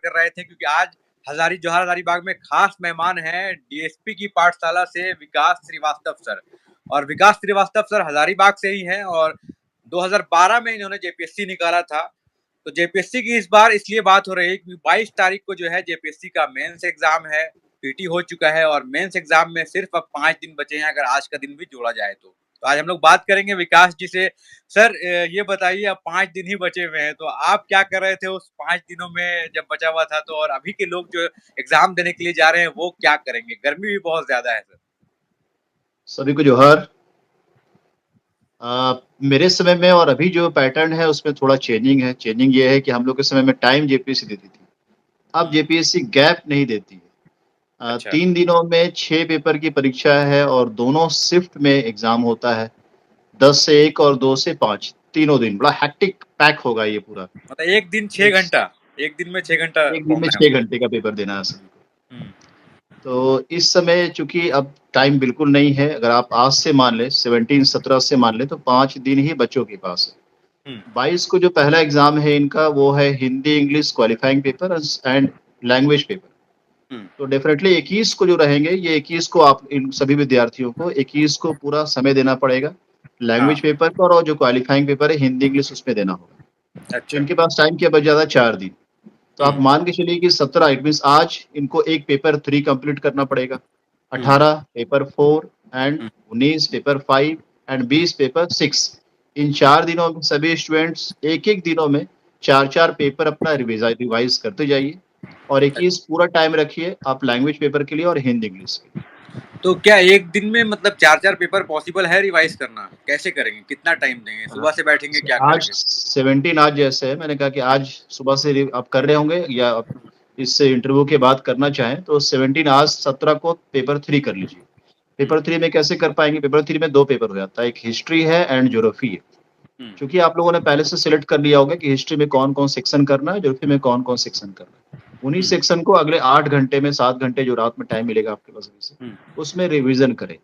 कर रहे थे क्योंकि आज हजारीबाग में खास मेहमान हैं डीएसपी की पाठशाला से विकास श्रीवास्तव सर। और विकास श्रीवास्तव सर हजारीबाग से ही हैं और 2012 में इन्होंने जेपीएससी निकाला था। तो जेपीएससी की इस बार इसलिए बात हो रही है क्योंकि 22 तारीख को जो है जेपीएससी का मेंस एग्जाम है। पीटी हो चुका है और मेंस एग्जाम में सिर्फ अब 5 दिन बचे हैं अगर आज का दिन भी जोड़ा जाए तो। तो आज हम लोग बात करेंगे विकास जी से। सर ये बताइए अब 5 दिन ही बचे हुए हैं तो आप क्या कर रहे थे उस 5 दिनों में जब बचा हुआ था तो और अभी के लोग जो एग्जाम देने के लिए जा रहे हैं वो क्या करेंगे? गर्मी भी बहुत ज्यादा है सर। सभी को जोहार। मेरे समय में और अभी जो पैटर्न है उसमें थोड़ा चेंजिंग है। चेंजिंग ये है कि हम लोग के समय में टाइम जेपीएससी देती थी, अब जेपीएससी गैप नहीं देती है। अच्छा। 3 दिनों में 6 पेपर की परीक्षा है और दोनों शिफ्ट में एग्जाम होता है। 10 से 1 और 2 से 5 तीनों दिन बड़ा हेक्टिक पैक होगा ये पूरा। मतलब एक दिन 6 एक घंटा, एक दिन में 6 घंटा एक दिन में पढ़ना है। 6 घंटे का पेपर देना है सभी को। हम्म। तो इस समय चूंकि अब टाइम बिल्कुल नहीं है, अगर आप आज से मान ले 17 से मान ले तो 5 दिन ही बच्चों के पास है। हम्म। 22 को जो पहला एग्जाम है इनका वो है Hindi English qualifying paper and language paper. Hmm. तो डेफिनेटली 21 को जो रहेंगे, ये 21 को आप इन सभी विद्यार्थियों को 21 को पूरा समय देना पड़ेगा हाँ। लैंग्वेज पेपर पर, और जो क्वालिफाइंग पेपर है हिंदी इंग्लिश उसमें देना होगा। तो अच्छा। इनके पास टाइम क्या बच जाता है? 4 दिन। तो आप हम्म। मान के चलिए कि 17 इट मीन आज इनको एक पेपर 3 कंप्लीट करना पड़ेगा, हम्म। 18 paper 4 and hmm. 19 paper 5 and 20 paper 6। इन 4 दिनों में सभी स्टूडेंट्स एक एक दिनों में 4 4 पेपर अपना रिवाइज करते जाइए, और 21 पूरा टाइम रखिए आप लैंग्वेज पेपर के लिए और हिंदी इंग्लिश के लिए। तो क्या एक दिन में मतलब 4-4 पेपर पॉसिबल है रिवाइज करना? कैसे करेंगे? कितना टाइम देंगे? सुबह से बैठेंगे क्या आज करेंगे? 17 आज जैसे है, मैंने कहा कि आज सुबह से आप कर रहे होंगे या आप इस इंटरव्यू के बाद करना चाहें तो 17 आज 17 को पेपर 3 कर लीजिए। हम्म। पेपर 3 में कैसे कर पाएंगे? पेपर 3 में 2 पेपर हो जाता है, एक हिस्ट्री है एंड ज्योग्राफी है। हम्म। क्योंकि आप लोगों ने पहले से सिलेक्ट कर लिया होगा कि हिस्ट्री में कौन कौन सेक्शन करना है, ज्योग्राफी में कौन कौन सेक्शन करना है। उन्हीं हम्म। सेक्शन को अगले 8 घंटे में 7 घंटे जो रात में टाइम मिलेगा आपके पास अभी से, हम्म। उसमें रिवीजन करें।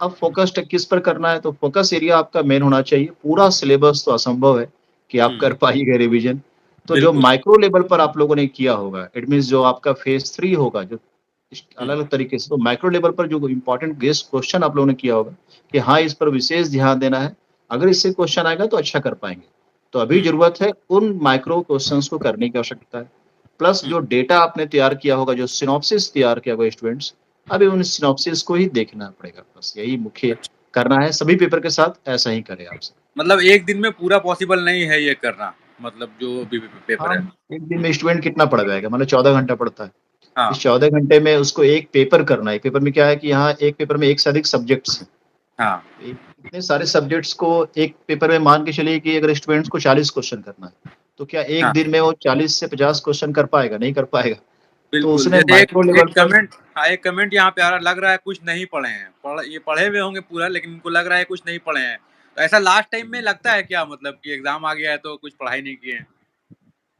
अब फोकस किस पर करना है? तो फोकस एरिया आपका मेन होना चाहिए। पूरा सिलेबस तो असंभव है कि आप हम्म। कर पाइएगा रिवीजन। तो जो बिल्कुल। माइक्रो लेवल पर आप लोगों ने किया होगा, इट मीन्स जो आपका फेज 3 होगा, जो हम्म। अलग अलग तरीके से, तो माइक्रो लेवल पर जो इम्पोर्टेंट गेस्ट क्वेश्चन आप लोगों ने किया होगा कि हाँ इस पर विशेष ध्यान देना है, अगर इससे क्वेश्चन आएगा तो अच्छा कर पाएंगे। तो अभी हम्म। जरूरत है उन माइक्रो क्वेश्चंस को करने की आवश्यकता है। प्लस हम्म। जो डेटा आपने तैयार किया होगा, जो सिनॉप्सिस तैयार किया होगा स्टूडेंट्स, अभी उन सिनॉप्सिस को ही देखना पड़ेगा। बस यही मुख्य अच्छा। करना है। सभी पेपर के साथ ऐसा ही करें आप सब। मतलब एक दिन में पूरा पॉसिबल नहीं है ये करना, मतलब जो भी पेपर हाँ, है। एक दिन में स्टूडेंट कितना पढ़ जाएगा? मतलब 14 घंटा पढ़ता है। हाँ। इस 14 घंटे में उसको एक पेपर करना है। एक पेपर में क्या है कि यहाँ एक पेपर में एक से अधिक सब्जेक्ट्स हैं। हाँ। इतने सारे सब्जेक्ट्स को एक पेपर में मान के चलिए कि अगर स्टूडेंट्स को 40 क्वेश्चन करना है, तो क्या एक हाँ। दिन में वो 40 से 50 क्वेश्चन कर पाएगा? नहीं कर पाएगा। तो बिल्कुल। उसने जैसे एक माइक्रो लेवल एक पर, कमेंट, हाँ, एक कमेंट यहाँ पे आ रहा, लग रहा है कुछ नहीं पढ़े हैं। ये पढ़े हुए होंगे पूरा लेकिन इनको लग रहा है कुछ नहीं पढ़े हैं। तो ऐसा लास्ट टाइम में लगता है क्या, मतलब कि एग्ज़ाम आ गया है तो कुछ पढ़ाई नहीं किए हैं?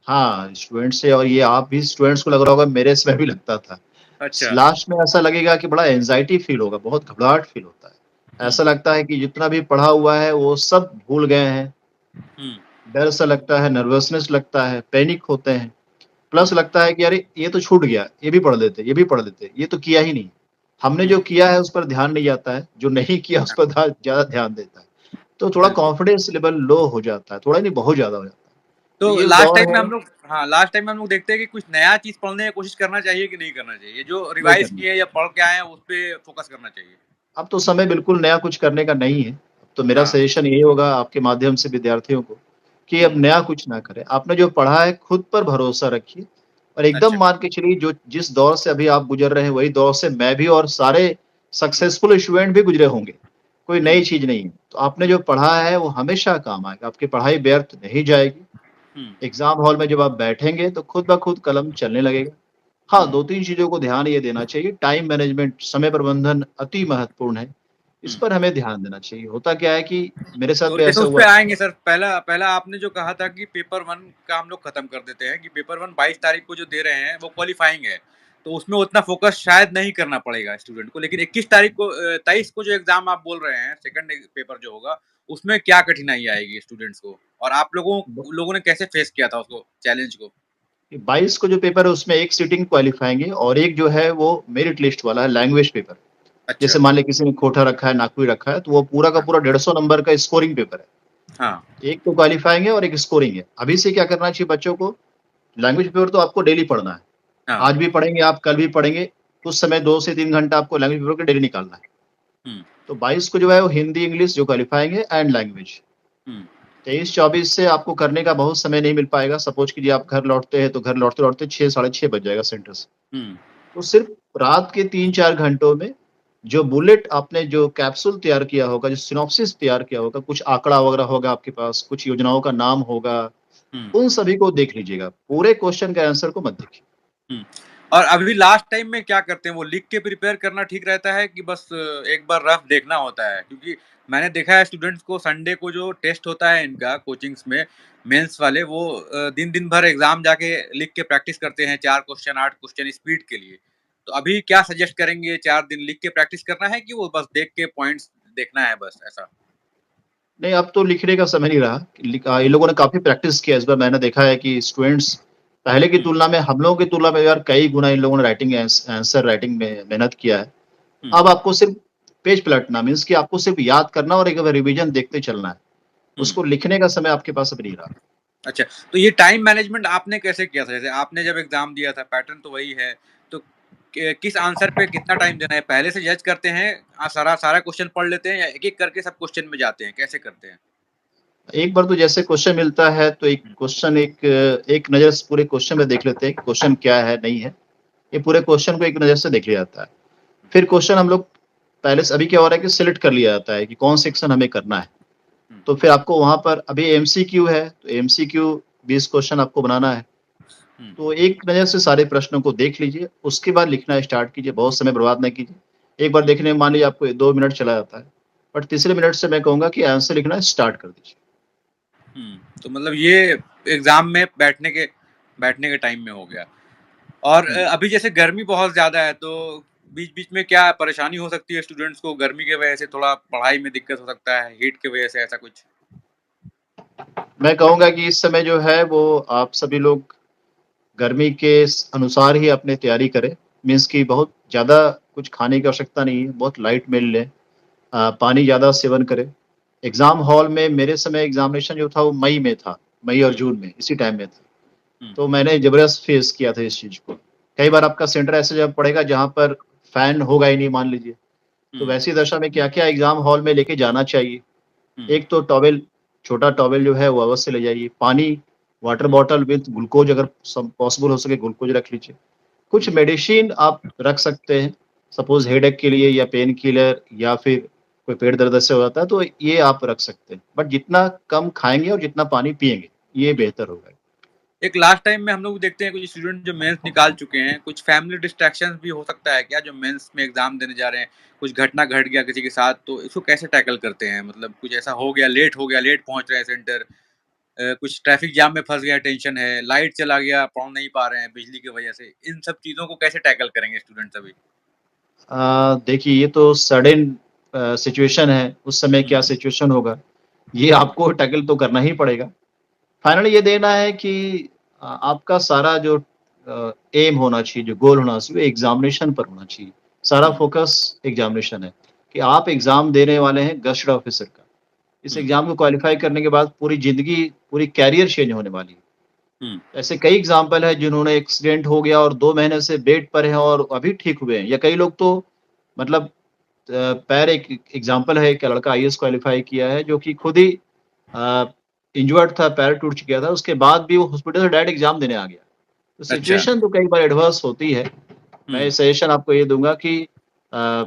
हाँ स्टूडेंट्स से, और ये आप भी स्टूडेंट्स को लग रहा होगा, मेरे समय भी लगता था। अच्छा। लास्ट में ऐसा लगेगा कि बड़ा एंजाइटी फील होगा, बहुत घबराहट फील होता है। हुँ। ऐसा लगता है कि जितना भी पढ़ा हुआ है वो सब भूल गए हैं। हुँ। डर सा लगता है, नर्वसनेस लगता है, पैनिक होते हैं। हुँ। प्लस लगता है कि अरे ये तो छूट गया, ये भी पढ़ लेते, ये भी पढ़ लेते, ये तो किया ही नहीं। हमने हुँ। जो किया है उस पर ध्यान नहीं जाता है, जो नहीं किया उस पर ज़्यादा ध्यान देता है। तो थोड़ा बिल्कुल। कॉन्फिडेंस लेवल लो हो जाता है, थोड़ा नहीं बहुत ज़्यादा हो जाता है। तो तो ये लास्ट दौर टाइम में है, हम लोग, हाँ, लास्ट टाइम में हम लोग देखते हैं कि कुछ नया चीज़ पढ़ने की कोशिश करना चाहिए कि नहीं करना चाहिए? जो नहीं रिवाइज़ करनी किए या चाहिए। पढ़ के आए हैं उस पे फ़ोकस करना चाहिए। अब तो समय बिल्कुल नया कुछ करने का नहीं है। अब तो मेरा हाँ। सजेशन यही होगा आपके माध्यम से विद्यार्थियों को कि हुँ। अब नया कुछ ना करें। आपने जो पढ़ा है खुद पर भरोसा रखिए, और एकदम अच्छा। मान के चलिए जो जिस दौर से अभी आप गुज़र रहे हैं वही दौर से मैं भी और सारे सक्सेसफुल स्टूडेंट भी गुज़रे होंगे। कोई हुँ। नई चीज़ नहीं है। तो आपने जो पढ़ा है वो हमेशा काम आएगा, आपकी पढ़ाई व्यर्थ नहीं जाएगी। हुँ। एग्ज़ाम हॉल में जब आप बैठेंगे तो खुद ब खुद कलम चलने लगेगा। हाँ, हुँ। 2-3 चीज़ों को ध्यान ये देना चाहिए, टाइम मैनेजमेंट, समय प्रबंधन अति महत्वपूर्ण है। इस हुँ। पर हमें ध्यान देना चाहिए। होता क्या है कि मेरे साथ तो भी जैसे ऐसा उस पे हुआ। आएँगे सर, पहला पहला आपने जो कहा था कि पेपर 1 का हम लोग खत्म कर देते हैं, कि पेपर 1 22 तारीख को जो दे रहे हैं वो क्वालीफाइंग है। तो उसमें उतना फ़ोकस शायद नहीं करना पड़ेगा स्टूडेंट को। लेकिन 21 तारीख को 23 को जो एग्ज़ाम आप बोल रहे हैं, सेकंड पेपर जो होगा, उसमें क्या कठिनाई आएगी स्टूडेंट्स को? और आप लोगों ब लोगों ने कैसे फेस किया था उसको, चैलेंज को? कि 22 को जो पेपर है उसमें एक सिटिंग क्वालिफाइंग है और एक जो है वो मेरिट लिस्ट वाला है लैंग्वेज पेपर। अच्छा। जैसे मान लें किसी ने कोटा रखा है, नागपुरी रखा है, तो वो पूरा का हाँ, पूरा 150 नंबर का स्कोरिंग पेपर है। हाँ, एक तो क्वालिफाइंग है और एक स्कोरिंग है। अभी से क्या करना चाहिए बच्चों को, लैंग्वेज पेपर तो आपको डेली पढ़ना है। हाँ। आज भी पढ़ेंगे आप, कल भी पढ़ेंगे, कुछ समय 2 से 3 घंटा आपको लैंग्वेज पेपर का डेली निकालना है। हुँ, तो 22 को जो है वो हिंदी, इंग्लिश जो क्वालिफाइंग है एंड लैंग्वेज। हुँ, 23-24 से आपको करने का बहुत समय नहीं मिल पाएगा। सपोज़ कीजिए आप घर लौटते हैं, तो घर लौटते-लौटते 6 साढ़े 6 बज जाएगा सेंटर से। हुँ, तो सिर्फ़ रात के 3-4 घंटों में जो बुलेट आपने जो कैप्सूल तैयार किया होगा, जो सिनॉप्सिस तैयार किया होगा, कुछ आंकड़ा वगैरह होगा आपके पास, कुछ योजनाओं का नाम होगा, हुँ, उन सभी को देख लीजिएगा। पूरे क्वेश्चन के आंसर को मत देखिए। हुँ। और अभी लास्ट टाइम में क्या करते हैं, वो लिख के प्रिपेयर करना ठीक रहता है कि बस एक बार रफ देखना होता है? क्योंकि मैंने देखा है स्टूडेंट्स को संडे को जो टेस्ट होता है इनका कोचिंग्स में, मेंस वाले वो दिन-दिन भर एग्ज़ाम जाके लिख के प्रैक्टिस करते हैं 4 क्वेश्चन, 8 क्वेश्चन स्पीड के लिए। तो अभी क्या सजेस्ट करेंगे, 4 दिन लिख के प्रैक्टिस करना है कि वो बस देख के पॉइंट्स देखना है बस ऐसा? नहीं, अब तो लिखने का समय नहीं रहा। इन लोगों ने काफ़ी प्रैक्टिस किया है। इस बार मैंने देखा है कि स्टूडेंट्स पहले की हुँ, तुलना में, हम लोगों की तुलना में यार कई गुना इन लोगों ने आंसर राइटिंग में मेहनत किया है। हुँ, अब आपको सिर्फ़ पेज पलटना मीन्स कि आपको सिर्फ़ याद करना और एक बार रिवीजन देखते चलना है। हुँ। उसको लिखने का समय आपके पास अब नहीं रहा। अच्छा, तो ये टाइम मैनेजमेंट आपने कैसे किया था? जैसे आपने जब एग्ज़ाम दिया था, पैटर्न तो वही है, तो किस आंसर पे कितना टाइम देना है? पहले से जज करते हैं सारा सारा क्वेश्चन पढ़ लेते हैं या एक-एक करके सब क्वेश्चन में जाते हैं, कैसे करते हैं? एक बार तो जैसे क्वेश्चन मिलता है तो हुँ, एक नज़र से पूरे क्वेश्चन में देख लेते हैं कि क्वेश्चन क्या है, नहीं है। ये पूरे क्वेश्चन को एक नज़र से देख लिया जाता है। फिर क्वेश्चन हम लोग पहले से, अभी क्या हो रहा है कि सिलेक्ट कर लिया जाता है कि कौन सेक्शन हमें करना है। हुँ, तो फिर आपको वहाँ पर अभी एमसीक्यू है, तो एमसीक्यू 20 क्वेश्चन आपको बनाना है। हुँ, तो एक नज़र से सारे प्रश्नों को देख लीजिए, उसके बाद लिखना स्टार्ट कीजिए, बहुत समय बर्बाद ना कीजिए। एक बार हुँ, देखने में मान लीजिए आपको 2 मिनट चला जाता है, बट तीसरे मिनट से मैं कहूँगा कि आंसर लिखना स्टार्ट कर दीजिए। हुँ। तो मतलब ये एग्ज़ाम में बैठने के टाइम में हो गया। और हुँ। अभी जैसे गर्मी बहुत ज़्यादा है, तो बीच-बीच में क्या परेशानी हो सकती है स्टूडेंट्स को? गर्मी की वजह से थोड़ा पढ़ाई में दिक्कत हो सकता है, हीट की वजह से ऐसा कुछ? मैं कहूँगा कि इस समय जो है वो आप सभी लोग गर्मी के अनुसार ही अपनी तैयारी करें। मीन्स कि बहुत ज़्यादा कुछ खाने की आवश्यकता नहीं है, बहुत लाइट मील लें। पानी ज़्यादा सेवन करें। एग्ज़ाम हॉल में मेरे समय एग्ज़ामिनेशन जो था वो मई में था, मई और हुँ, जून में, इसी टाइम में था। हुँ, तो मैंने ज़बरदस्त फेस किया था इस चीज़ को। कई बार आपका सेंटर ऐसी जगह पड़ेगा जहाँ पर फ़ैन होगा ही नहीं मान लीजिए, तो हुँ, वैसी दशा में क्या-क्या एग्ज़ाम हॉल में लेके जाना चाहिए। हुँ, एक तो टॉवेल, छोटा टॉवेल जो है वो अवश्य ले जाइए। पानी, water hmm, bottle with glucose, अगर सम पॉसिबल हो सके ग्लूकोज़ रख लीजिए। कुछ हुँ, मेडिसिन आप रख सकते हैं, सपोज़ हुँ। हेडेक के लिए या पेन किलर या फिर कोई पेट दर्द से हो जाता है, तो ये आप रख सकते हैं। बट जितना कम खाएँगे और जितना पानी पिएँगे, ये हुँ। बेहतर होगा। एक लास्ट टाइम में हम लोग देखते हैं कुछ स्टूडेंट जो मेंस निकाल चुके हैं, कुछ फैमिली डिस्ट्रैक्शंस भी हो सकता है क्या जो मेंस में एग्ज़ाम देने जा रहे हैं? कुछ घटना घट गया किसी के साथ तो इसको कैसे टैकल करते हैं? मतलब कुछ ऐसा हो गया, लेट पहुँच रहे हैं सेंटर कुछ ट्रैफिक जाम में फँस गया, टेंशन है, लाइट चला गया, पढ़ नहीं पा रहे हैं बिजली की वजह से। इन सब चीज़ों को कैसे टैकल करेंगे स्टूडेंट्स अभी? देखिए ये तो सडन सिचुएशन है, उस समय क्या हुँ, सिचुएशन होगा, ये हुँ, आपको टैकल तो करना ही पड़ेगा। फाइनली ये देखना है कि आपका सारा जो एम होना चाहिए, जो गोल होना चाहिए, वो एग्ज़ामिनेशन पर होना चाहिए। सारा हुँ, फ़ोकस एग्ज़ामिनेशन है, कि आप एग्ज़ाम देने वाले हैं गेस्टेड ऑफ़िसर का। इस हुँ, एग्ज़ाम को क्वालीफ़ाई करने के बाद पूरी ज़िंदगी, पूरी करियर चेंज होने वाली है। हुँ, ऐसे कई एग्ज़ाम्पल हैं जिन्होंने एक्सीडेंट हो गया और 2 महीने से बेड पर हैं और अभी ठीक हुए हैं, या कई लोग तो मतलब पैर, एक एग्ज़ाम्पल है, एक लड़का आईएएस क्वालीफ़ाई किया है जो कि खुद ही अ, इंजर्ड था, पैर टूट गया था, उसके बाद भी वो हॉस्पिटल से डायरेक्ट एग्ज़ाम देने आ गया। तो अच्छा। सिचुएशन तो कई बार एडवर्स होती है। मैं हुँ, सजेशन आपको ये दूँगा कि अ,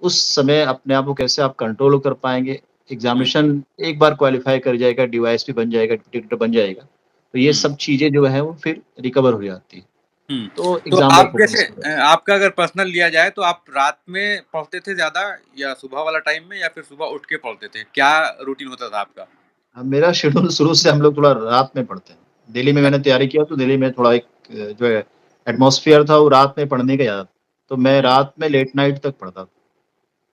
उस समय अपने आप को कैसे आप कंट्रोल कर पाएँगे। हुँ, एग्ज़ामिनेशन एक बार क्वालीफ़ाई कर जाएगा, डीवाईएसपी बन जाएगा, डिटेक्टर बन जाएगा, तो ये हुँ। सब चीज़ें जो हैं वो फिर रिकवर हो जाती हैं। हुँ। तो तो एग्ज़ाम पर आप जैसे फ़ोकस करें। आपका अगर पर्सनल लिया जाए तो आप रात में पढ़ते थे ज़्यादा या सुबह वाला टाइम में या फिर सुबह उठ के पढ़ते थे? क्या रूटीन होता था आपका? मेरा शेड्यूल शुरू से, हम लोग थोड़ा रात में पढ़ते हैं। दिल्ली में मैंने तैयारी किया तो दिल्ली में थोड़ा एक जो है एटमॉस्फियर था वो रात में पढ़ने का ज़्यादा था। तो मैं हुँ, रात में लेट नाइट तक पढ़ता था।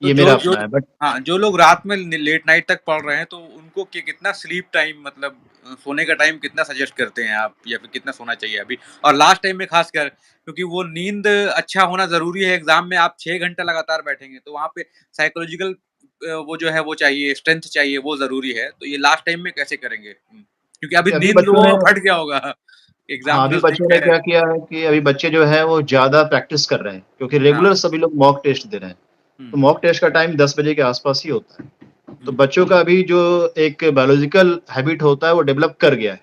तो ये जो मेरा जो अपना है बट हाँ, जो लोग रात में लेट नाइट तक पढ़ रहे हैं तो उनको कितना स्लीप टाइम मतलब सोने का टाइम कितना सजेस्ट करते हैं आप या फिर कितना सोना चाहिए अभी? और लास्ट टाइम में ख़ासकर क्योंकि वो नींद अच्छा होना ज़रूरी है एग्ज़ाम में आप 6 घंटा लगातार बैठेंगे तो वहाँ पे साइकोलॉजिकल वो जो है वो चाहिए, स्ट्रेंथ चाहिए वो ज़रूरी है। तो ये लास्ट टाइम में कैसे करेंगे? क्योंकि अभी अभी नींद बच्चों लोगों ने का फट गया होगा, हाँ, एग्ज़ाम अभी नज़दीक बच्चों ने है। क्या किया है कि अभी बच्चे जो हैं वो ज़्यादा प्रैक्टिस कर रहे हैं, क्योंकि हाँ, रेगुलर सभी लोग मॉक टेस्ट दे रहे हैं। हुँ, तो मॉक टेस्ट का टाइम 10 बजे के आस-पास ही होता है। तो हुँ, बच्चों का अभी जो एक बायोलॉजिकल हैबिट होता है वो डेवलप कर गया है।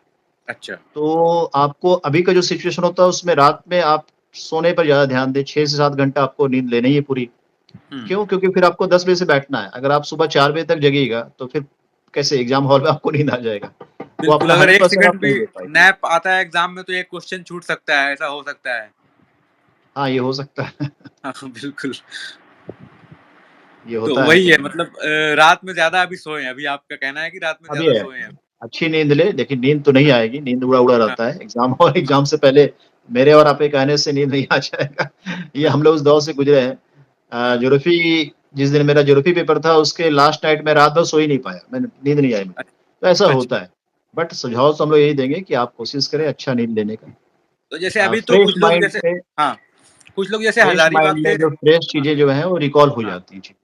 अच्छा, तो आपको अभी का जो सिचुएशन होता है उसमें रात में आप सोने पर ज़्यादा ध्यान दें, 6 से 7 घंटा आपको नींद लेनी है पूरी। हुँ। क्यों? क्योंकि फिर आपको 10 बजे से बैठना है। अगर आप सुबह 4 बजे तक जगिएगा, तो फिर कैसे एग्ज़ाम हॉल में आपको नींद आ जाएगा। वो बिल्कुल, अपना अगर 1 100% सेकंड आप भी नहीं दे पाएँगे। नैप आता है एग्ज़ाम में तो एक क्वेश्चन छूट सकता है, ऐसा हो सकता है। हाँ, ये हो सकता है। हाँ, बिल्कुल। ये तो होता है वही है कई बार। मतलब रात में ज़्यादा अभी सोए हैं, अभी आपका कहना है कि रात में अभी ज़्यादा है, सोए हैं। अच्छी नींद लें, लेकिन नींद तो नहीं हाँ, आएगी, नींद उड़ा-उड़ा हाँ, रहता है। एग्ज़ाम और हाँ, एग्ज़ाम से पहले मेरे और आपके कहने से नींद नहीं आ जाएगा। ये हम बिल्कुल। लोग उस दौर से गुज़रे हैं। हाँ, ज्योग्राफ़ी जिस दिन मेरा ज्योग्राफ़ी पेपर था, उसके लास्ट नाइट मैं रात भर सो ही नहीं पाया, मैंने नींद नहीं आई अ मुझे। तो ऐसा अच्छा। होता है। बट सुझाव तो हम लोग यही देंगे कि आप कोशिश करें अच्छा नींद लेने का। तो जैसे अभी तो फ्रेश कुछ लोग माइंड जैसे से हाँ, कुछ लोग जैसे फ्रेश हज़ारीबाग माइंड में से जो फ्रेश हाँ, चीज़ें जो हैं, वो रिकॉल हो हाँ। जाती हैं। जी।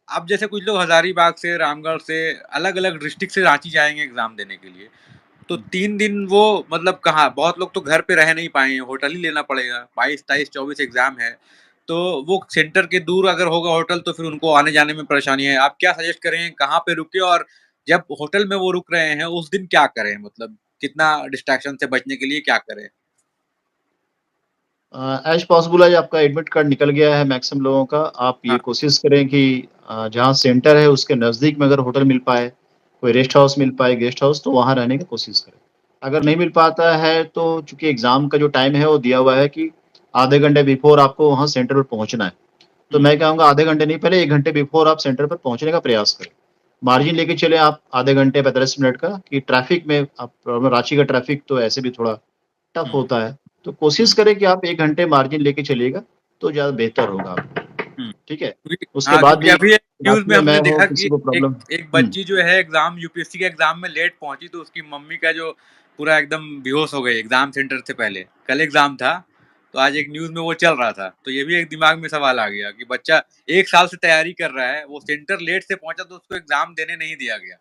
अब जैसे कुछ लोग हज़ारीबाग से, रामगढ़ से, अलग-अलग डिस्ट्रिक्ट से रांची जाएँगे एग्ज़ाम देने के लिए। तो हुँ। 3 दिन वो मतलब कहाँ बहुत लोग तो घर पे रह नहीं पाएँगे, होटल ही लेना पड़ेगा। 22, 23, 24 एग्ज़ाम है। तो वो सेंटर के दूर अगर होगा होटल तो फिर उनको आने-जाने में परेशानी है। आप क्या सजेस्ट करें कहाँ पे रुके और जब होटल में वो रुक रहे हैं उस दिन क्या करें? मतलब कितना डिस्ट्रैक्शन से बचने के लिए क्या करें? एज़ पॉसिबल एज़ आपका एडमिट कार्ड निकल गया है मैक्सिमम लोगों का, आप ये हाँ, कोशिश करें कि जहाँ सेंटर है उसके नज़दीक में अगर होटल मिल पाए, कोई रेस्ट हाउस मिल पाए, गेस्ट हाउस तो वहाँ रहने की कोशिश करें। अगर नहीं हुँ, मिल पाता है तो चूँकि एग्ज़ाम का जो टाइम है वो दिया हुआ है कि आधे घंटे बिफ़ोर आपको वहाँ सेंटर पर पहुँचना है। तो हुँ, मैं कहूँगा आधे घंटे नहीं पहले 1 घंटे बिफ़ोर आप सेंटर पर पहुँचने का प्रयास करें। मार्जिन लेके चलें आप आधे घंटे 45 मिनट का कि ट्रैफ़िक में आप राँची का ट्रैफ़िक तो ऐसे भी थोड़ा टफ हुँ, होता है, तो कोशिश हुँ, करें कि आप 1 घंटे मार्जिन लेके चलिएगा, तो ज़्यादा बेहतर होगा आपको, हुँ। ठीक है? क्योंकि उसके हाँ, बाद क्योंकि भी अभी एक न्यूज़ में रांची में मैं हमने हूँ, देखा कि किसी को एक प्रॉब्लम एक हुँ, बच्ची जो है एग्ज़ाम यूपीएससी के एग्ज़ाम में लेट पहुँची तो उसकी मम्मी का जो पूरा एकदम बेहोश हो गई एग्ज़ाम सेंटर से पहले। कल एग्ज़ाम था, तो आज एक न्यूज़ में वो चल रहा था। तो ये भी एक दिमाग में सवाल आ गया कि बच्चा 1 साल से तैयारी कर रहा है, वो सेंटर लेट से पहुँचा तो उसको एग्ज़ाम देने नहीं दिया गया।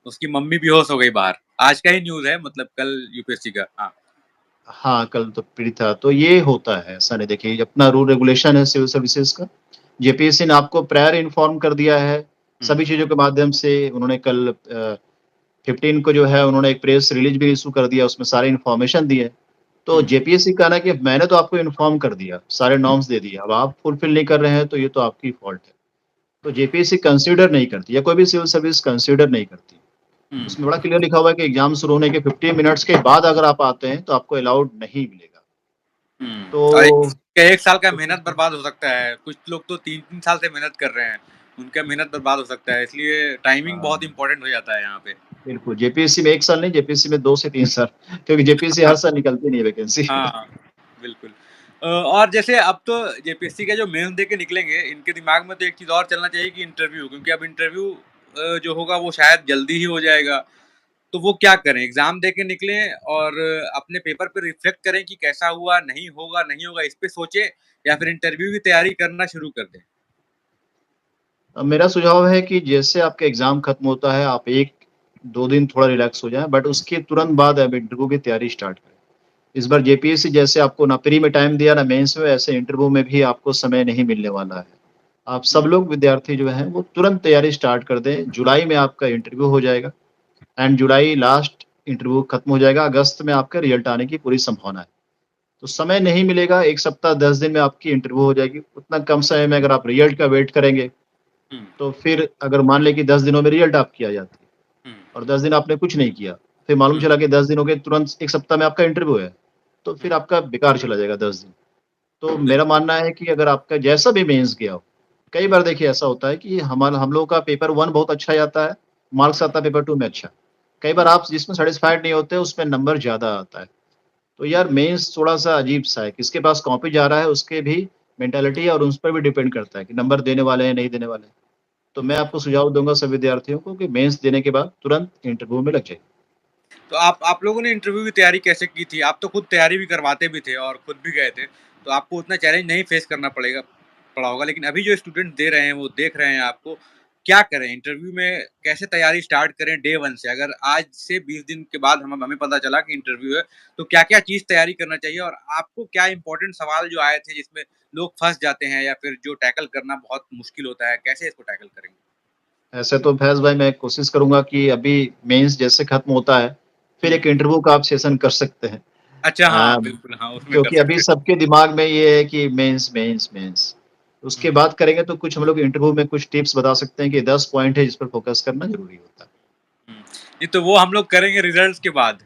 उसकी मम्मी बेहोश हो गई बाहर। आज का ही न्यूज़ है मतलब कल यूपीएससी का। हाँ। हाँ, कल तो पीड़ित था, तो ये होता है ऐसा नहीं देखिए अपना रूल रेगुलेशन है सिविल सर्विसेज़ का, जेपीएससी ने आपको प्रायर इन्फॉर्म कर दिया है, हुँ, सभी चीज़ों के माध्यम से उन्होंने कल 15 को जो है उन्होंने एक प्रेस रिलीज़ भी इश्यू कर दिया, उसमें सारी इन्फॉर्मेशन दी है। तो हुँ, जेपीएससी का ना कि मैंने तो आपको इन्फॉर्म कर दिया, सारे नॉर्म्स दे दिए, अब आप फुलफिल नहीं कर रहे हैं, तो ये तो आपकी फॉल्ट है। तो जेपीएससी कंसीडर नहीं करती या कोई भी सिविल सर्विस कंसीडर नहीं करती। हुँ, उसमें बड़ा क्लियर लिखा हुआ है कि एग्ज़ाम शुरू होने के 15 मिनट्स के बाद अगर आप आते हैं, तो आपको अलाउड नहीं मिलेगा। हुँ। और तो 1 साल का कोशिश मेहनत करें बर्बाद हो सकता है। कुछ लोग तो 3-3 साल से मेहनत कर रहे हैं। उनका मेहनत बर्बाद हो सकता है, इसलिए टाइमिंग बहुत हाँ, इम्पोर्टेंट हो जाता है यहाँ पे। बिल्कुल जेपीएससी में 1 साल नहीं, जेपीएससी में 2 से 3 साल क्योंकि जेपीएससी हर साल निकलती नहीं है वैकेंसी। हाँ, बिल्कुल। और जैसे अब तो जेपीएससी का जो मेंस दे के निकलेंगे, इनके दिमाग में तो एक चीज़ और चलना चाहिए कि इंटरव्यू क्योंकि अब इंटरव्यू जो होगा वो शायद जल्दी ही हो जाएगा। तो वो क्या करें? एग्ज़ाम दे के निकलें और अपने पेपर पे रिफ्लेक्ट करें कि कैसा हुआ, नहीं होगा, इस पे सोचें या फिर इंटरव्यू की तैयारी करना शुरू कर दें? मेरा सुझाव है कि जैसे आपका एग्ज़ाम खत्म होता है, आप 1-2 दिन थोड़ा रिलैक्स हो जाएँ, बट उसके तुरंत बाद आप इंटरव्यू की तैयारी स्टार्ट करें। इस बार जेपीएससी जैसे आपको ना प्री में टाइम दिया, ना मेंस में, ऐसे इंटरव्यू में भी आपको समय नहीं मिलने वाला है। आप सब हुँ, लोग विद्यार्थी जो हैं, वो तुरंत तैयारी स्टार्ट कर दें। जुलाई में आपका इंटरव्यू हो जाएगा एंड जुलाई लास्ट इंटरव्यू खत्म हो जाएगा, अगस्त में आपका रिज़ल्ट आने की पूरी संभावना है। तो समय नहीं मिलेगा, 1 सप्ताह 10 दिन में आपकी इंटरव्यू हो जाएगी। उतना कम समय में अगर आप रिज़ल्ट का वेट करेंगे, हुँ, तो फिर अगर मान लें कि 10 दिनों में रिज़ल्ट आपकी आ जाती है हुँ, और 10 दिन आपने कुछ नहीं किया, फिर मालूम हुँ, चला कि 10 दिन हो गए, तुरंत 1 सप्ताह में आपका इंटरव्यू है, तो हुँ, फिर आपका बेकार चला जाएगा 10 दिन। तो बिल मेरा मानना है कि अगर आपका जैसा भी मेंस गया हो, कई हुँ, बार देखिए ऐसा होता है कि हम लोगों का पेपर 1 बहुत अच्छा जाता है, मार्क्स हुँ, आता है पेपर 2 में अच्छा। कई बार हुँ, आप जिसमें सैटिस्फाइड नहीं होते, उसमें नंबर ज़्यादा आता है। तो हुँ, यार मेंस थोड़ा-सा अजीब-सा है, किसके पास कॉपी जा रहा है उसके भी मेंटालिटी और उस पर भी डिपेंड करता है कि नंबर देने वाले हैं, नहीं देने वाले हैं। तो मैं आपको सुझाव दूँगा सभी विद्यार्थियों को कि मेंस देने के बाद तुरंत इंटरव्यू में लग जाइए। तो आप लोगों ने इंटरव्यू की तैयारी कैसे की थी? आप तो खुद तैयारी भी करवाते भी थे और खुद भी गए थे, तो आपको उतना चैलेंज नहीं फेस करना पड़ा होगा। लेकिन अभी जो स्टूडेंट दे रहे हैं, वो देख रहे हैं आपको, क्या करें? इंटरव्यू में कैसे तैयारी स्टार्ट करें डे 1 से? अगर आज से 20 दिन के बाद हमें पता चला कि इंटरव्यू है, तो क्या-क्या चीज़ तैयारी करना चाहिए? और आपको क्या इम्पोर्टेंट सवाल जो आए थे, जिसमें लोग फँस जाते हैं या फिर जो टैकल करना बहुत मुश्किल होता है, कैसे इसको टैकल करेंगे? ऐसे तो फैज़ भाई मैं कोशिश करूँगा कि अभी मेंस जैसे खत्म होता है, फिर हुँ। एक इंटरव्यू का आप सेशन कर सकते हैं। अच्छा, हाँ, अ, बिल्कुल, हाँ, उसमें कर क्योंकि अभी सकते हैं। सबके दिमाग में ये है कि मेंस, मेंस, मेंस। उसके हुँ। बाद करेंगे तो कुछ हम लोग इंटरव्यू में कुछ टिप्स बता सकते हैं कि 10 पॉइंट है जिस पर फ़ोकस करना ज़रूरी होता है। हुँ। ये तो वो हम लोग करेंगे रिज़ल्ट्स के बाद।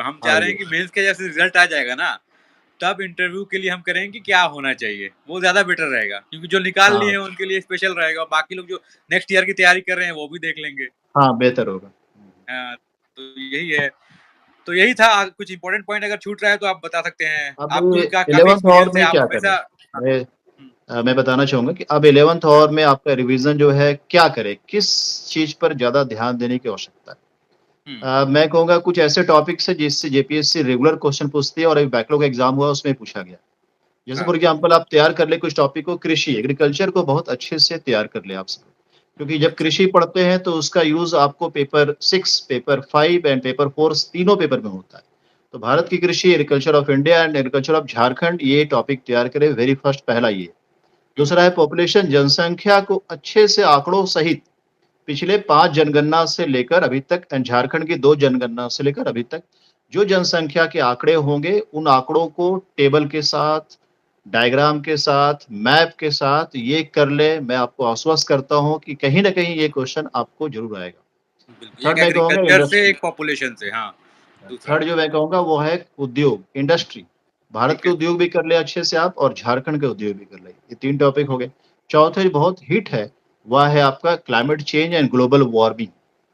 हम हाँ चाह रहे जी। हैं कि मेंस का जैसे रिज़ल्ट आ जाएगा ना, तब इंटरव्यू के लिए हम करेंगे कि क्या होना चाहिए। वो ज़्यादा बेटर रहेगा, क्योंकि जो निकाल लिए हाँ, हैं उनके लिए स्पेशल रहेगा और बाकी लोग जो नेक्स्ट ईयर की तैयारी कर रहे हैं वो भी देख लेंगे। हाँ, बेहतर होगा। तो यही है। तो यही था, कुछ इम्पोर्टेंट पॉइंट अगर छूट रहा है तो आप बता सकते हैं। अब आपको भी काफ़ी 11th ऑवर एक्सपीरियंस है, में आप क्या करें? हमेशा। हाँ, मैं हुँ, मैं बताना चाहूँगा कि अब 11th हाँ, ऑवर में आपका रिवीज़न जो है क्या करें? किस चीज़ पर ज़्यादा ध्यान देने की आवश्यकता है? हुँ, मैं कहूँगा कुछ ऐसे टॉपिक्स हैं जिससे जेपीएससी रेगुलर क्वेश्चन पूछती है और अभी बैकलॉग एग्ज़ाम हुआ उसमें पूछा गया। जैसे हाँ, फॉर एग्ज़ाम्पल आप तैयार कर लें कुछ टॉपिक को कृषि, एग्रीकल्चर को बहुत अच्छे से तैयार कर लें आप सब। क्योंकि जब अच्छा, कृषि पढ़ते हैं तो उसका यूज़ आपको पेपर 6, पेपर 5 एंड पेपर 4 तीनों पेपर में होता है। तो हुँ, भारत की कृषि, agriculture of India and agriculture of Jharkhand ये टॉपिक तैयार करें, वेरी फर्स्ट पहला ये। हुँ, दूसरा है पॉपुलेशन जनसंख्या को अच्छे से आंकड़ों सहित पिछले 5 जनगणना से लेकर अभी तक एंड झारखंड की 2 जनगणना से लेकर अभी तक जो जनसंख्या के आंकड़े होंगे, उन आंकड़ों को टेबल के साथ, डायग्राम के साथ, मैप के साथ ये कर लें। मैं आपको आश्वस्त करता हूँ कि कहीं न कहीं ये क्वेश्चन आपको ज़रूर आएगा। बिल्कुल। एक थर्ड मैं कहूँगा एग्रीकल्चर से, इंडस्ट्री। एक पॉपुलेशन से, हाँ, दूसरा। थर्ड जो मैं कहूँगा वो है उद्योग, इंडस्ट्री। भारत ठीक के है। उद्योग भी कर लें अच्छे से आप और झारखंड के उद्योग भी कर लें। ये 3 टॉपिक हो हुँ, गए। चौथे जो बहुत हिट है, वह है आपका climate change and global warming.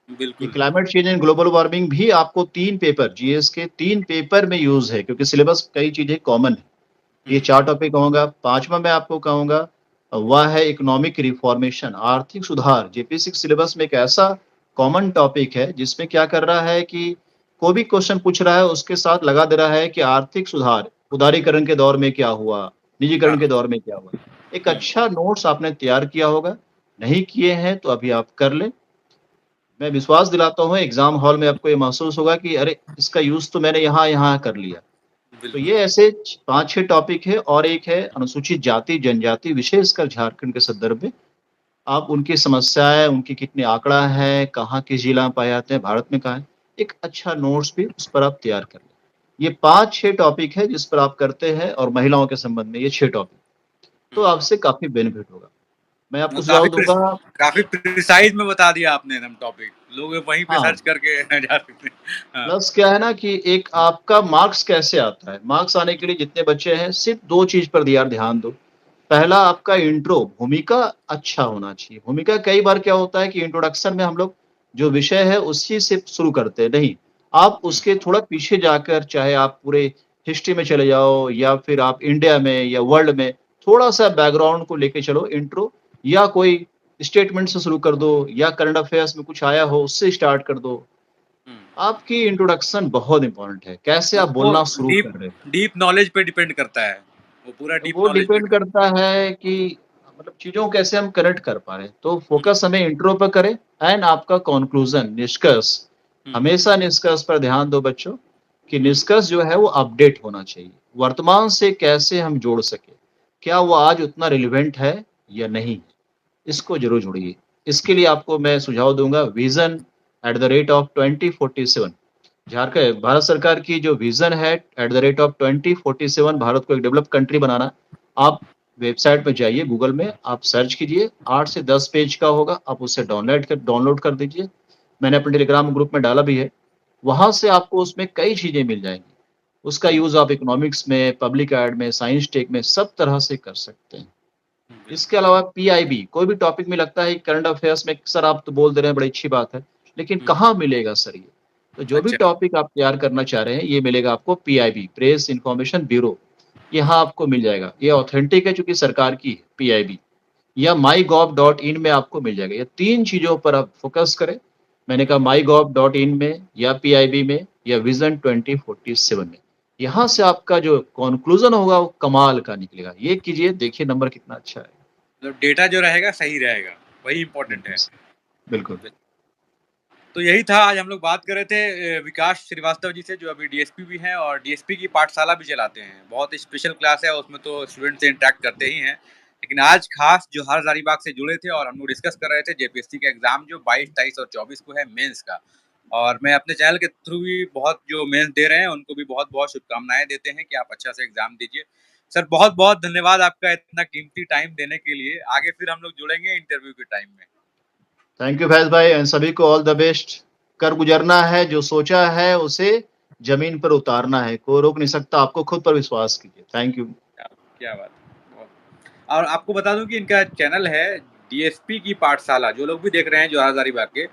ये बिल्कुल। Climate change and global warming भी आपको 3 पेपर जीएस के 3 पेपर में यूज़ है क्योंकि सिलेबस कई चीज़ें कॉमन है। ये हुँ, 4 टॉपिक कहूँगा। 5वां मैं आपको कहूँगा वह है इकोनॉमिक रिफॉर्मेशन, आर्थिक सुधार। जेपीएससी के सिलेबस में एक ऐसा कॉमन टॉपिक है जिसमें क्या कर रहा है कि कोई भी क्वेश्चन पूछ रहा है उसके साथ लगा दे रहा है कि आर्थिक सुधार, उदारीकरण के दौर में क्या हुआ, हाँ, निजीकरण के दौर में क्या हुआ। एक हुँ, अच्छा नोट्स आपने तैयार किया होगा, नहीं किए हैं तो अभी आप कर लें। मैं विश्वास दिलाता हूँ एग्ज़ाम हॉल में आपको ये महसूस होगा कि अरे! इसका यूज़ तो मैंने यहाँ-यहाँ कर लिया। तो बिल्कुल। ये ऐसे 5-6 टॉपिक है और एक है अनुसूचित जाति, जनजाति विशेषकर झारखंड के संदर्भ में। आप उनकी समस्याएँ, उनकी कितने आँकड़ा है, कहाँ किस जिला में पाए जाते हैं, भारत में कहाँ है, एक अच्छा नोट्स भी उस पर आप तैयार कर लें। ये 5-6 टॉपिक है जिस पर आप करते हैं और महिलाओं के संबंध में ये 6 टॉपिक, तो हुँ। आपसे काफ़ी बेनिफिट होगा। मैं आपको काफ़ी सुझाव दूँगा। काफ़ी प्रिसाइज़ में बता दिया आपने एकदम टॉपिक। लोग वहीं पे हाँ। सर्च करके जा सकते हैं। हाँ, प्लस क्या है ना कि एक आपका मार्क्स कैसे आता है? मार्क्स आने के लिए जितने बच्चे हैं सिर्फ़ 2 चीज़ पर दिया ध्यान दो। पहला आपका इंट्रो, भूमिका अच्छा होना चाहिए। भूमिका कई बार क्या होता है कि इंट्रोडक्शन में हम लोग जो विषय है उसी से शुरू करते हैं, नहीं। आप हुँ, उसके थोड़ा पीछे जाकर चाहे आप पूरे हिस्ट्री में चले जाओ या फिर आप इंडिया में या वर्ल्ड में थोड़ा-सा बैकग्राउंड को लेके चलो इंट्रो या कोई स्टेटमेंट से शुरू कर दो या करंट अफेयर्स में कुछ आया हो उससे स्टार्ट कर दो। हुँ। आपकी इंट्रोडक्शन बहुत इम्पोर्टेंट है, कैसे आप वो बोलना शुरू डीप कर रहे हो। डीप नॉलेज पे डिपेंड करता है। वो पूरा डीप वो नॉलेज पे डिपेंड करता है कि मतलब चीज़ों को कैसे हम कनेक्ट कर पा रहे हैं। तो हुँ, फ़ोकस हमें इंट्रो पे करें एंड आपका कॉन्क्लूज़न निष्कर्ष, हुँ, हमेशा निष्कर्ष पर ध्यान दो बच्चों, कि हुँ, निष्कर्ष जो है वो अपडेट होना चाहिए। वर्तमान से कैसे हम जोड़ सकें? क्या वो आज उतना रिलेवेंट है या नहीं? इसको ज़रूर जोड़िए। इसके लिए आपको मैं सुझाव दूँगा vision at the rate of 2047। Jharkhand Bharat सरकार की जो विज़न है at the rate of 2047 Bharat को एक डेवलप्ड कंट्री बनाना। आप वेबसाइट पे जाइए गूगल में, आप सर्च कीजिए 8 से 10 पेज का होगा, आप उसे डाउनलोड कर दीजिए। मैंने अपने टेलीग्राम ग्रुप में डाला भी है। वहाँ से आपको उसमें कई चीज़ें मिल जाएँगी। उसका हुँ, यूज़ आप इकोनॉमिक्स में, पब्लिक एड में, साइंस टेक में सब तरह से कर सकते हैं। हुँ, इसके बिल्कुल। अलावा पीआईबी कोई भी टॉपिक में लगता है करंट अफेयर्स में सर आप तो बोल दे रहे हैं बड़ी अच्छी बात है, लेकिन हुँ, कहाँ मिलेगा सर ये? तो जो भी अच्छा, टॉपिक आप तैयार करना चाह रहे हैं ये मिलेगा आपको पीआईबी प्रेस इन्फॉर्मेशन ब्यूरो, हुँ, यहाँ आपको मिल जाएगा। ये ऑथेंटिक है चूँकि सरकार की है पीआईबी। या mygov.in में आपको मिल जाएगा। ये 3 चीज़ों पर आप फ़ोकस करें। मैंने कहा mygov.in में या पीआईबी में या विज़न 2047 में। यहाँ से आपका जो कॉन्क्लूज़न होगा वो कमाल का निकलेगा। ये कीजिए, देखिए नंबर कितना अच्छा है। मतलब डेटा जो रहेगा सही रहेगा, वही इम्पोर्टेंट बिल्कुल है। स बिल्कुल। तो यही था, आज हम लोग बात कर रहे थे विकास श्रीवास्तव जी से, जो अभी डीएसपी भी हैं और डीएसपी की पाठशाला भी चलाते हैं। बहुत स्पेशल क्लास है, उसमें तो स्टूडेंट से इंटरैक्ट करते ही हैं। लेकिन आज खास जोहार हज़ारीबाग से जुड़े थे और हम लोग डिस्कस कर रहे थे जेपीएससी का एग्ज़ाम जो 22, 23 और 24 को है मेंस का। और मैं अपने चैनल के थ्रू भी बहुत जो मेंस दे रहे हैं, उनको भी बहुत-बहुत शुभकामनाएँ देते हैं कि आप अच्छा से एग्ज़ाम दीजिए। सर बहुत-बहुत धन्यवाद आपका इतना कीमती टाइम देने के लिए। आगे फिर हम लोग जुड़ेंगे इंटरव्यू के टाइम में। थैंक यू फैज़ भाई एंड सभी को ऑल द बेस्ट। कर गुज़रना है, जो सोचा है उसे ज़मीन पर उतारना है। कोई रोक नहीं सकता, आपको खुद पर विश्वास कीजिए। Thank you. क्या क्या बात है। बहुत और आपको बता दूँ कि इनका चैनल है डीएसपी की पाठशाला, जो लोग भी देख रहे हैं जो हज़ारीबाग के,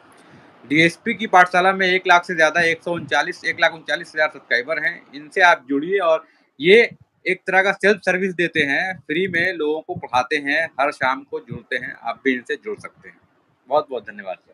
डीएसपी की पाठशाला में 1 लाख से ज़्यादा 1,39,000 सब्सक्राइबर हैं। इनसे आप जुड़िए और ये एक तरह का सेल्फ सर्विस देते हैं, फ्री में लोगों को पढ़ाते हैं, हर शाम को जुड़ते हैं, आप भी इनसे जुड़ सकते हैं। बहुत-बहुत धन्यवाद सर।